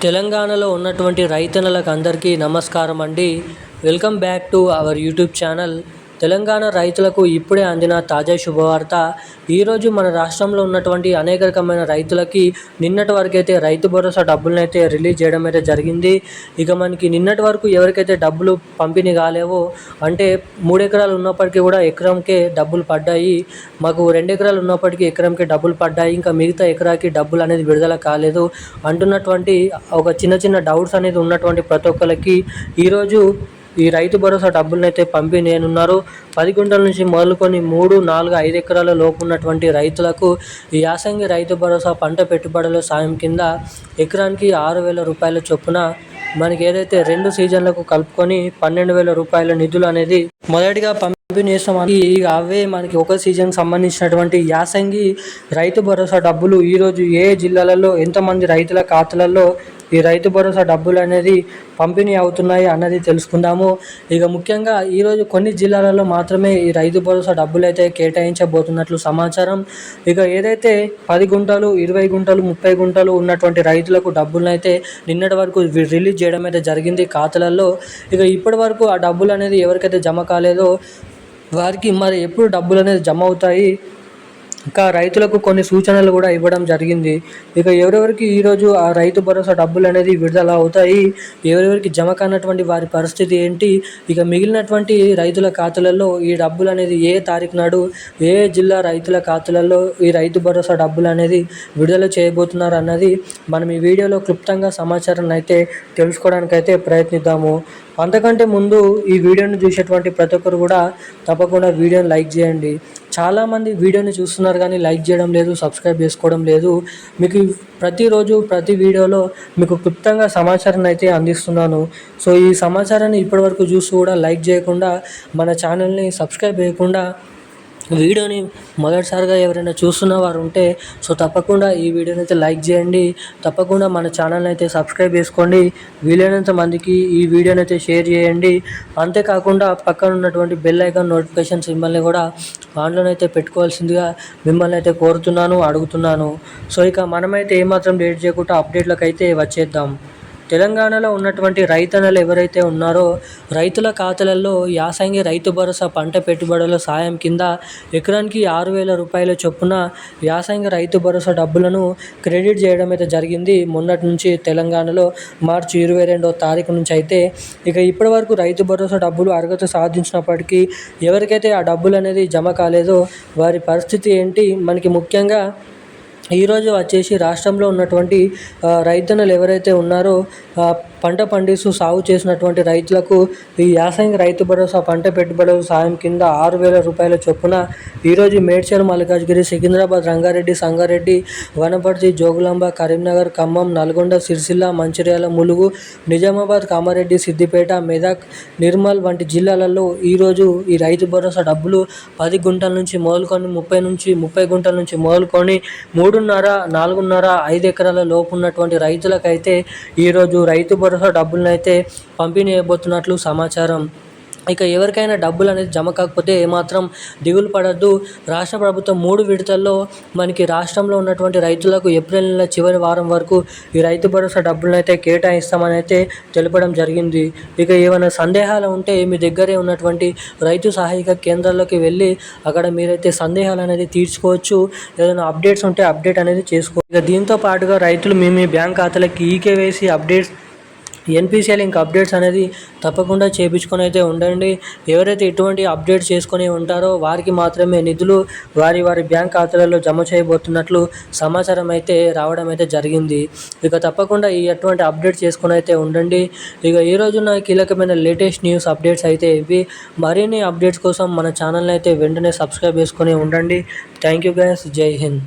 తెలంగాణలో ఉన్నటువంటి రైతన్నలకు అందరికీ నమస్కారం అండి. Welcome back to our YouTube channel. Telangana రైతులకు ఇప్పుడే అందిన తాజా శుభవార్త. ఈరోజు మన రాష్ట్రంలో ఉన్నటువంటి అనేక రకమైన రైతులకి నిన్నటి వరకు అయితే రైతు భరోసా డబ్బులను అయితే రిలీజ్ చేయడం అయితే జరిగింది. ఇక మనకి నిన్నటి వరకు ఎవరికైతే డబ్బులు పంపిణీ కాలేవో, అంటే 3 ఎకరాలు ఉన్నప్పటికీ కూడా ఎకరంకే డబ్బులు పడ్డాయి, మాకు 2 ఎకరాలు ఉన్నప్పటికీ ఎకరంకే డబ్బులు పడ్డాయి, ఇంకా మిగతా ఎకరాకి డబ్బులు అనేది విడుదల కాలేదు అంటున్నటువంటి ఒక చిన్న డౌట్స్ అనేది ఉన్నటువంటి ప్రతి ఒక్కరికి ఈరోజు ఈ రైతు భరోసా డబ్బులను అయితే పంపిణీ చేయనున్నారు. 10 గుంటల నుంచి మొదలుకొని 3, 4, 5 ఎకరాల లోపు ఉన్నటువంటి రైతులకు ఈ యాసంగి రైతు భరోసా పంట పెట్టుబడుల సాయం కింద ఎకరానికి 6,000 రూపాయల చొప్పున మనకి ఏదైతే 2 సీజన్లకు కలుపుకొని 12,000 రూపాయల నిధులు అనేది మొదటిగా పంపిణీ చేస్తామని, అవే మనకి ఒక సీజన్కి సంబంధించినటువంటి యాసంగి రైతు భరోసా డబ్బులు ఈరోజు ఏ జిల్లాలలో ఎంతమంది రైతుల ఖాతాలలో ఈ రైతు భరోసా డబ్బులు అనేది పంపిణీ అవుతున్నాయి అన్నది తెలుసుకుందాము. ఇక ముఖ్యంగా ఈరోజు కొన్ని జిల్లాలలో మాత్రమే ఈ రైతు భరోసా డబ్బులు అయితే కేటాయించబోతున్నట్లు సమాచారం. ఇక ఏదైతే 10 గుంటలు, 20 గుంటలు, 30 గుంటలు ఉన్నటువంటి రైతులకు డబ్బులను అయితే నిన్నటి వరకు రిలీజ్ చేయడం అయితే జరిగింది ఖాతాలలో. ఇక ఇప్పటి వరకు ఆ డబ్బులు అనేది ఎవరికైతే జమ కాలేదో వారికి మరి ఎప్పుడు డబ్బులు అనేది జమ అవుతాయి, ఇంకా రైతులకు కొన్ని సూచనలు కూడా ఇవ్వడం జరిగింది. ఇక ఎవరెవరికి ఈరోజు ఆ రైతు భరోసా డబ్బులు అనేది విడుదల అవుతాయి, ఎవరెవరికి జమ కానటువంటి వారి పరిస్థితి ఏంటి, ఇక మిగిలినటువంటి రైతుల ఖాతాలలో ఈ డబ్బులు అనేది ఏ తారీఖు నాడు ఏ జిల్లా రైతుల ఖాతాలలో ఈ రైతు భరోసా డబ్బులు అనేది విడుదల చేయబోతున్నారు అన్నది మనం ఈ వీడియోలో క్లుప్తంగా సమాచారాన్ని అయితే తెలుసుకోవడానికైతే ప్రయత్నిద్దాము. అంతకంటే ముందు ఈ వీడియోని చూసేటువంటి ప్రతి ఒక్కరు కూడా తప్పకుండా వీడియోని లైక్ చేయండి. చాలామంది వీడియోని చూస్తున్నారు కానీ లైక్ చేయడం లేదు, సబ్స్క్రైబ్ చేసుకోవడం లేదు. మీకు ప్రతిరోజు ప్రతి వీడియోలో మీకు క్లుప్తంగా సమాచారాన్ని అయితే అందిస్తున్నాను. సో ఈ సమాచారాన్ని ఇప్పటివరకు చూస్తూ కూడా లైక్ చేయకుండా, మన ఛానల్ని సబ్స్క్రైబ్ చేయకుండా వీడియోని మొదటిసారిగా ఎవరైనా చూస్తున్న వారు ఉంటే సో తప్పకుండా ఈ వీడియోని అయితే లైక్ చేయండి, తప్పకుండా మన ఛానల్ని అయితే సబ్స్క్రైబ్ చేసుకోండి, వీలైనంత మందికి ఈ వీడియోని అయితే షేర్ చేయండి. అంతేకాకుండా పక్కన ఉన్నటువంటి బెల్ ఐకాన్ నోటిఫికేషన్ సింబల్ని కూడా ఆన్లోనైతే పెట్టుకోవాల్సిందిగా మిమ్మల్ని అయితే కోరుతున్నాను, అడుగుతున్నాను. సో ఇక మనమైతే ఏమాత్రం లేట్ చేయకుండా అప్డేట్లకు అయితే వచ్చేద్దాం. తెలంగాణలో ఉన్నటువంటి రైతన్నలు ఎవరైతే ఉన్నారో రైతుల ఖాతాలలో యాసంగి రైతు భరోసా పంట పెట్టుబడుల సాయం కింద ఎకరానికి 6,000 రూపాయల చొప్పున యాసంగి రైతు భరోసా డబ్బులను క్రెడిట్ చేయడం అయితే జరిగింది. మొన్నటి నుంచి తెలంగాణలో మార్చి 22వ తారీఖు నుంచి అయితే ఇక ఇప్పటి వరకు రైతు భరోసా డబ్బులు అర్హత సాధించినప్పటికీ ఎవరికైతే ఆ డబ్బులు అనేది జమ కాలేదో వారి పరిస్థితి ఏంటి, మనకి ముఖ్యంగా ఈరోజు వచ్చేసి రాష్ట్రంలో ఉన్నటువంటి రైతన్నలు ఎవరైతే ఉన్నారో పంట పండిస్తూ సాగు చేసినటువంటి రైతులకు ఈ యాసంగి రైతు భరోసా పంట పెట్టుబడుల సాయం కింద 6,000 రూపాయల చొప్పున ఈరోజు మేడ్చల్, మల్కాజ్గిరి, సికింద్రాబాద్, రంగారెడ్డి, సంగారెడ్డి, వనపర్తి, జోగులాంబ, కరీంనగర్, ఖమ్మం, నల్గొండ, సిరిసిల్ల, మంచిర్యాల, ములుగు, నిజామాబాద్, కామారెడ్డి, సిద్దిపేట, మెదక్, నిర్మల్ వంటి జిల్లాలలో ఈరోజు ఈ రైతు భరోసా డబ్బులు 10 గుంటల నుంచి మొదలుకొని 30 గుంటల నుంచి మొదలుకొని 3.5, 4.5, 5 ఎకరాల లోపు ఉన్నటువంటి రైతులకైతే ఈరోజు రైతు భరోసా డబ్బులను అయితే పంపిణీ చేయబోతున్నట్లు సమాచారం. ఇక ఎవరికైనా డబ్బులు అనేది జమ కాకపోతే ఏమాత్రం దిగులు పడద్దు. రాష్ట్ర ప్రభుత్వం 3 విడతల్లో మనకి రాష్ట్రంలో ఉన్నటువంటి రైతులకు ఏప్రిల్ నెల చివరి వారం వరకు ఈ రైతు భరోసా డబ్బులను అయితే కేటాయిస్తామని అయితే తెలపడం జరిగింది. ఇక ఏమైనా సందేహాలు ఉంటే మీ దగ్గరే ఉన్నటువంటి రైతు సహాయక కేంద్రాల్లోకి వెళ్ళి అక్కడ మీరైతే సందేహాలు అనేది తీర్చుకోవచ్చు. ఏదైనా అప్డేట్స్ ఉంటే అప్డేట్ అనేది చేసుకోవచ్చు. ఇక దీంతో పాటుగా రైతులు మీ బ్యాంక్ ఖాతాలకి eKYC updates, NPCI link updates అనేది తప్పకుండా చేయించుకొని అయితే ఉండండి. ఎవరైతే ఇటువంటి అప్డేట్స్ చేసుకొని ఉంటారో వారికి మాత్రమే నిధులు వారి బ్యాంక్ ఖాతాలలో జమ చేయబోతున్నట్లు సమాచారం అయితే రావడం అయితే జరిగింది. ఇక తప్పకుండా అటువంటి అప్డేట్స్ చేసుకొని అయితే ఉండండి. ఇక ఈరోజు నా కీలకమైన లేటెస్ట్ న్యూస్ అప్డేట్స్ అయితే ఇవి. మరిన్ని అప్డేట్స్ కోసం మన ఛానల్ని అయితే వెంటనే సబ్స్క్రైబ్ చేసుకొని ఉండండి. థ్యాంక్ యూ గైస్, జై హింద్.